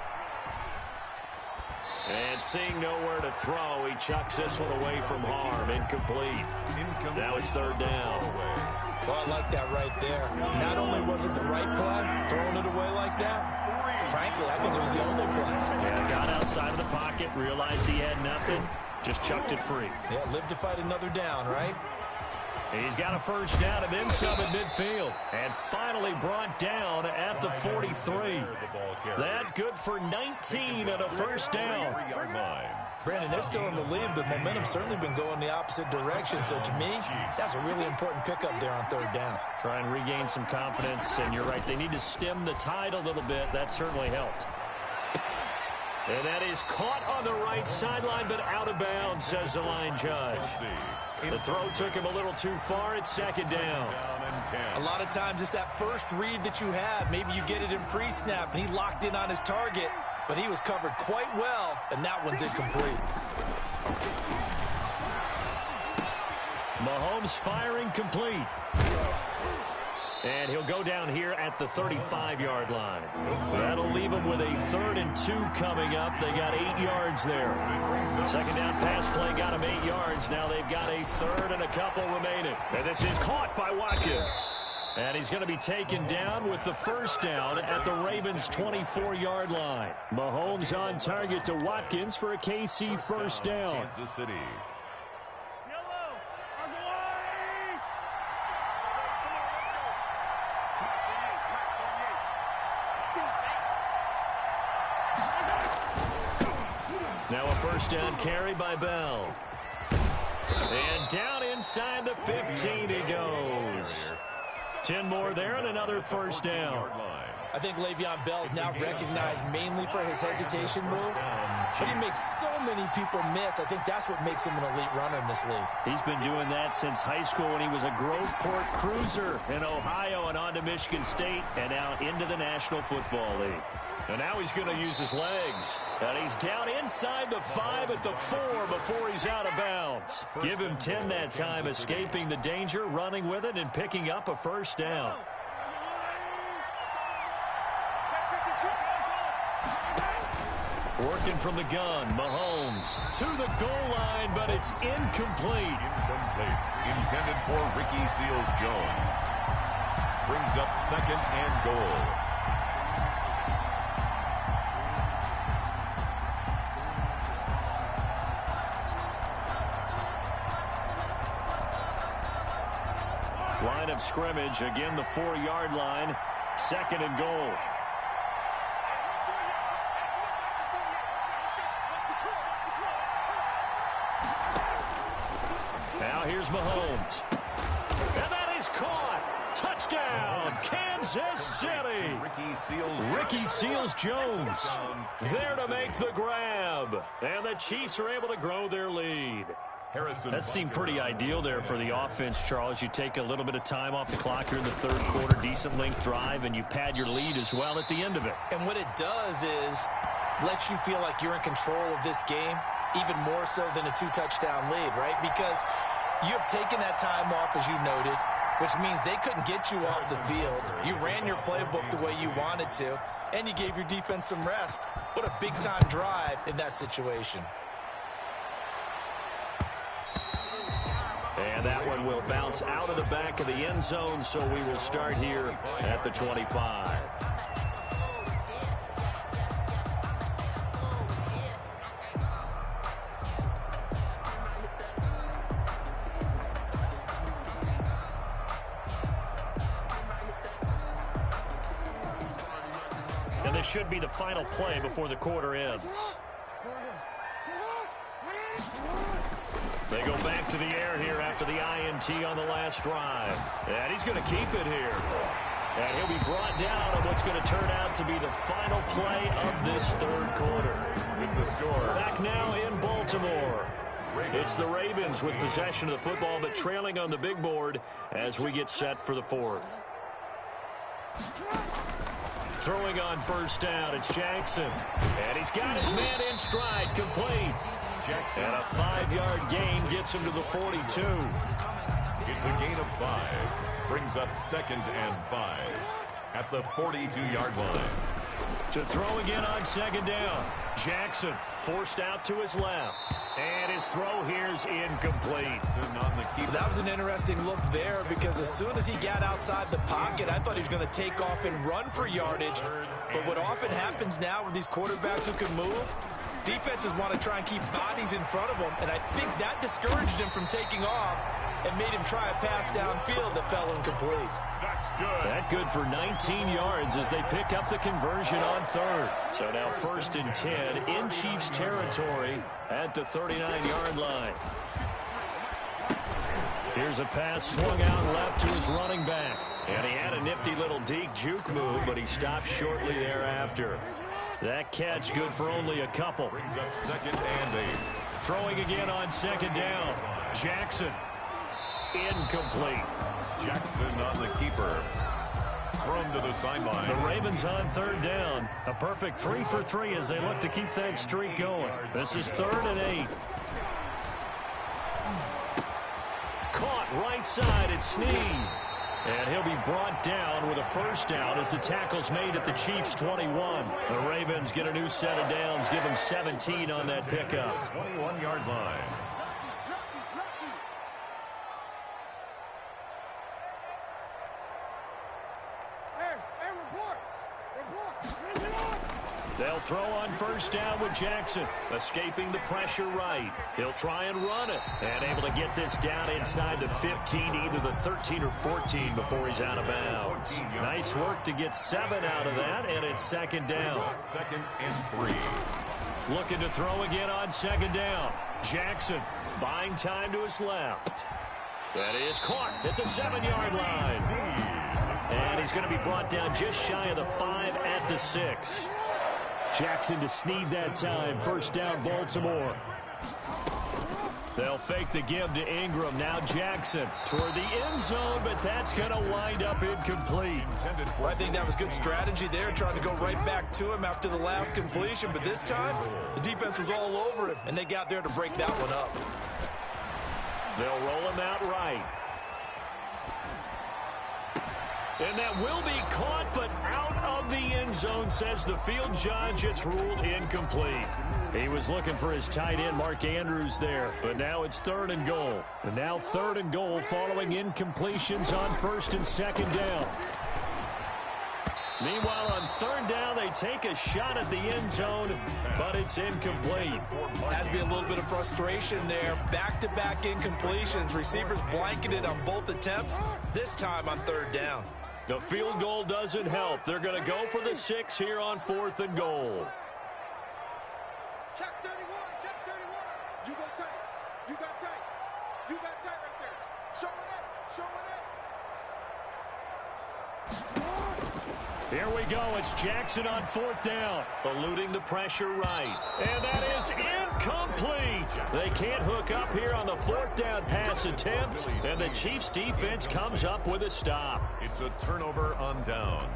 And seeing nowhere to throw, he chucks this one away from harm. Incomplete. Now it's 3rd down. Well, I like that right there. Not only was it the right play, throwing it away like that, frankly, I think it was the only play. Yeah, got outside of the pocket, realized he had nothing, just chucked it free. Yeah, live to fight another down, right? He's got a first down and then some at midfield. And finally brought down at the 43. That good for 19 and a first down. Brandon, they're still in the lead, but momentum's certainly been going the opposite direction. So to me, that's a really important pickup there on 3rd down. Try and regain some confidence, and you're right, they need to stem the tide a little bit. That certainly helped. And that is caught on the right sideline, but out of bounds, says the line judge. The throw took him a little too far. It's 2nd down. A lot of times it's that first read that you have. Maybe you get it in pre-snap, and he locked in on his target, but he was covered quite well, and that one's incomplete. Mahomes firing complete. And he'll go down here at the 35-yard line. That'll leave him with a 3rd and 2 coming up. They got 8 yards there. 2nd down pass play got him 8 yards. Now they've got a 3rd and a couple remaining. And this is caught by Watkins. And he's going to be taken down with the first down at the Ravens' 24-yard line. Mahomes on target to Watkins for a KC first down. Kansas City. Now a first down carry by Bell. And down inside the 15 he goes. 10 more there and another first down. I think Le'Veon Bell's now recognized mainly for his hesitation move, but he makes so many people miss. I think that's what makes him an elite runner in this league. He's been doing that since high school when he was a Groveport Cruiser in Ohio and on to Michigan State and now into the National Football League. And now he's going to use his legs. And he's down inside the 5 at the 4 before he's out of bounds. Give him 10 that time, escaping the danger, running with it, and picking up a first down. Working from the gun, Mahomes to the goal line, but it's incomplete. Intended for Ricky Seals-Jones. Brings up 2nd and goal. Line of scrimmage, again the 4-yard line, 2nd and goal. Now here's Mahomes. And that is caught. Touchdown, Kansas City. Ricky Seals-Jones there to make the grab. And the Chiefs are able to grow their lead. That seemed pretty ideal there for the offense, Charles. You take a little bit of time off the clock here in the 3rd quarter, decent length drive, and you pad your lead as well at the end of it. And what it does is let you feel like you're in control of this game, even more so than a 2-touchdown lead, right? Because you have taken that time off, as you noted, which means they couldn't get you off the field. You ran your playbook the way you wanted to, and you gave your defense some rest. What a big-time drive in that situation. And that one will bounce out of the back of the end zone, so we will start here at the 25. And this should be the final play before the quarter ends. They go back to the air here after the INT on the last drive. And he's going to keep it here. And he'll be brought down on what's going to turn out to be the final play of this 3rd quarter. With the score. Back now in Baltimore. It's the Ravens with possession of the football, but trailing on the big board as we get set for the 4th. Throwing on 1st down, it's Jackson. And he's got his man in stride, complete. Jackson. And a 5-yard gain gets him to the 42. It's a gain of 5. Brings up 2nd and 5 at the 42-yard line. To throw again on 2nd down. Jackson forced out to his left. And his throw here's incomplete. That was an interesting look there because as soon as he got outside the pocket, I thought he was going to take off and run for yardage. But what often happens now with these quarterbacks who can move, defenses want to try and keep bodies in front of them, and I think that discouraged him from taking off and made him try a pass downfield that fell incomplete. That's good. That good for 19 yards as they pick up the conversion on 3rd. So now 1st and 10 in Chiefs territory at the 39-yard line. Here's a pass swung out left to his running back. And he had a nifty little deke juke move, but he stopped shortly thereafter. That catch good for only a couple. Brings up 2nd and 8. Throwing again on 2nd down. Jackson. Incomplete. Jackson on the keeper. Thrown to the sideline. The Ravens on 3rd down. A perfect 3 for 3 as they look to keep that streak going. This is 3rd and 8. Caught right side. It's Snead. And he'll be brought down with a 1st down as the tackle's made at the Chiefs' 21. The Ravens get a new set of downs, give them 17 on that pickup. 21-yard line. They'll throw on 1st down with Jackson, escaping the pressure right. He'll try and run it, and able to get this down inside the 15, either the 13 or 14 before he's out of bounds. Nice work to get 7 out of that, and it's 2nd down. 2nd and 3. Looking to throw again on 2nd down. Jackson buying time to his left. That is caught at the 7-yard line. And he's going to be brought down just shy of the 5 at the 6. Jackson to Snead that time. 1st down, Baltimore. They'll fake the give to Ingram. Now Jackson toward the end zone, but that's going to wind up incomplete. Well, I think that was good strategy there, trying to go right back to him after the last completion. But this time, the defense was all over him, and they got there to break that one up. They'll roll him out right. And that will be caught, but out of the end zone, says the field judge. It's ruled incomplete. He was looking for his tight end, Mark Andrews, there. But now it's 3rd and goal. And now 3rd and goal following incompletions on 1st and 2nd down. Meanwhile, on third down, they take a shot at the end zone, but it's incomplete. Has to be a little bit of frustration there. Back-to-back incompletions. Receivers blanketed on both attempts, this time on third down. The field goal doesn't help. They're going to go for the 6 here on 4th and goal. Check 31, check 31. You go tight. You got tight. You got tight right there. Showing up, showing up. Here we go. It's Jackson on 4th down. Eluding the pressure right. And that is incomplete. They can't hook up here on the 4th down pass attempt. And the Chiefs defense comes up with a stop. It's a turnover on downs.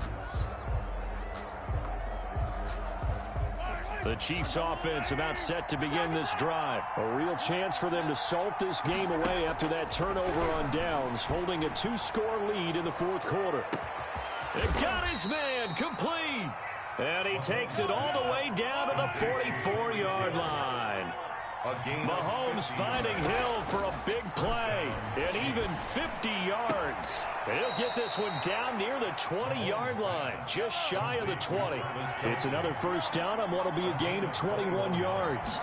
The Chiefs offense about set to begin this drive. A real chance for them to salt this game away after that turnover on downs, holding a 2-score lead in the 4th quarter. It got his man complete. And he takes it all the way down to the 44-yard line. Mahomes finding Hill for a big play. And even 50 yards. And he'll get this one down near the 20-yard line. Just shy of the 20. It's another first down on what will be a gain of 21 yards.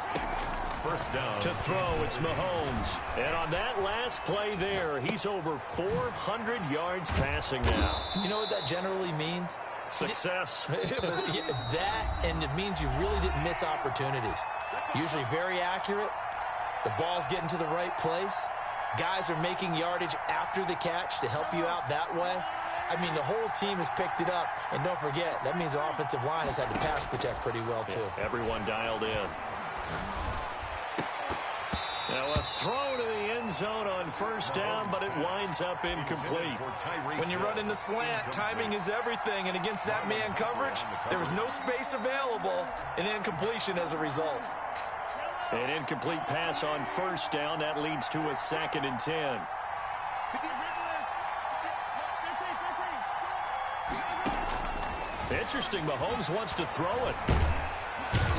First down. To throw, it's Mahomes. And on that last play there, he's over 400 yards passing now. You know what that generally means? Success. That, and it means you really didn't miss opportunities. Usually very accurate. The ball's getting to the right place. Guys are making yardage after the catch to help you out that way. I mean, the whole team has picked it up. And don't forget, that means the offensive line has had to pass protect pretty well, too. Yeah, everyone dialed in. Now a throw to the end zone on first down, but it winds up incomplete. When you run in the slant, timing is everything, and against that man coverage, there was no space available, and incompletion as a result. An incomplete pass on first down. That leads to a 2nd and 10. Interesting, Mahomes wants to throw it.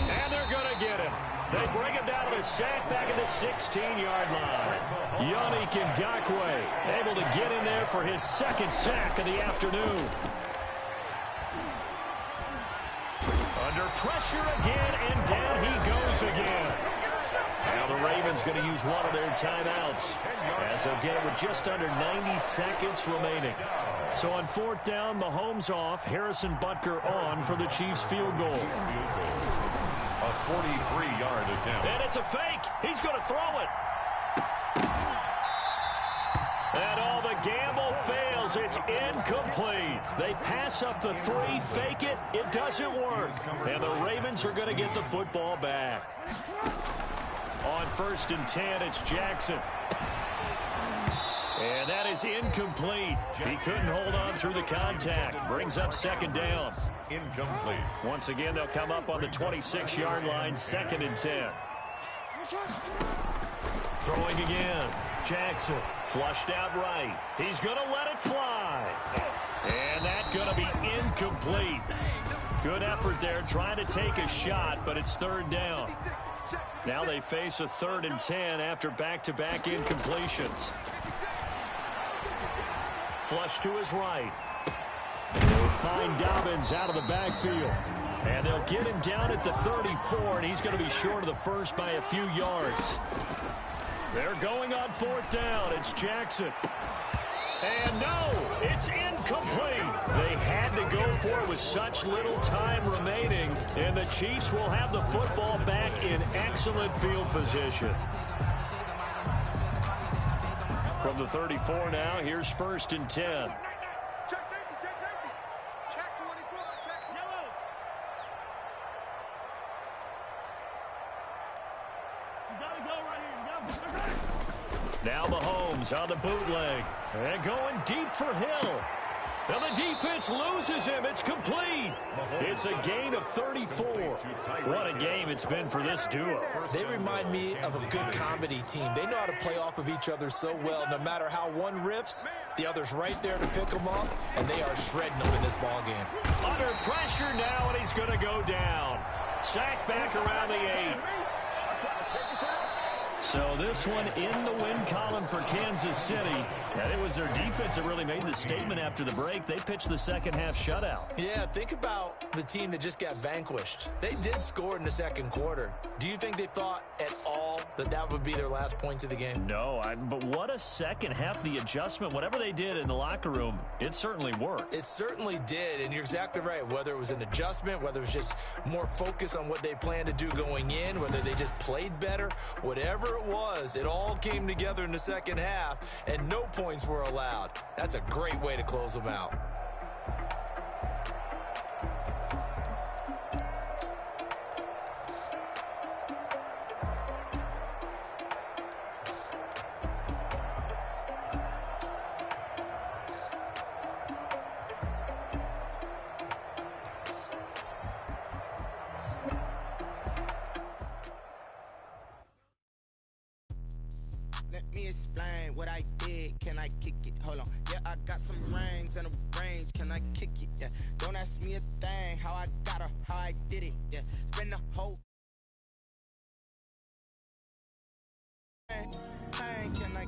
And they're going to get him. They bring him down to the sack back at the 16-yard line. Yannick Ngakoue able to get in there for his 2nd sack of the afternoon. Under pressure again, and down he goes again. Now the Ravens going to use one of their timeouts as they'll get it with just under 90 seconds remaining. So on 4th down, Mahomes off, Harrison Butker on for the Chiefs field goal. A 43-yard attempt. And it's a fake. He's going to throw it. And all the gamble fails. It's incomplete. They pass up the 3, fake it. It doesn't work. And the Ravens are going to get the football back. On 1st and 10, it's Jackson. And that is incomplete. He couldn't hold on through the contact. Brings up 2nd down. Incomplete. Once again, they'll come up on the 26-yard line, 2nd and 10. Throwing again. Jackson flushed out right. He's going to let it fly. And that's going to be incomplete. Good effort there trying to take a shot, but it's 3rd down. Now they face a 3rd and 10 after back-to-back incompletions. Flush to his right. They'll find Dobbins out of the backfield. And they'll get him down at the 34, and he's going to be short of the first by a few yards. They're going on 4th down. It's Jackson. And no, it's incomplete. They had to go for it with such little time remaining, and the Chiefs will have the football back in excellent field position. From the 34 now, here's 1st and 10. Check safety, check safety. Check 24, check yellow. You gotta go right here. You gotta go. Now Mahomes on the bootleg. And going deep for Hill. And the defense loses him. It's complete. It's a gain of 34. What a game it's been for this duo. They remind me of a good comedy team. They know how to play off of each other so well. No matter how one riffs, the other's right there to pick them up, and they are shredding them in this ball game. Under pressure now, and he's going to go down. Sack back around the 8. So this one in the win column for Kansas City. And it was their defense that really made the statement after the break. They pitched the second half shutout. Yeah, think about the team that just got vanquished. They did score in the second quarter. Do you think they thought at all that that would be their last points of the game? No, but what a second half. The adjustment, whatever they did in the locker room, it certainly worked. It certainly did, and you're exactly right. Whether it was an adjustment, whether it was just more focus on what they planned to do going in, whether they just played better, whatever it was, it all came together in the second half, and no points were allowed. That's a great way to close them out. Let me explain what I did. Can I kick it? Hold on. Yeah, I got some rings and a range. Can I kick it? Yeah. Don't ask me a thing. How I got her, how I did it. Yeah. Spend the whole thing. Can I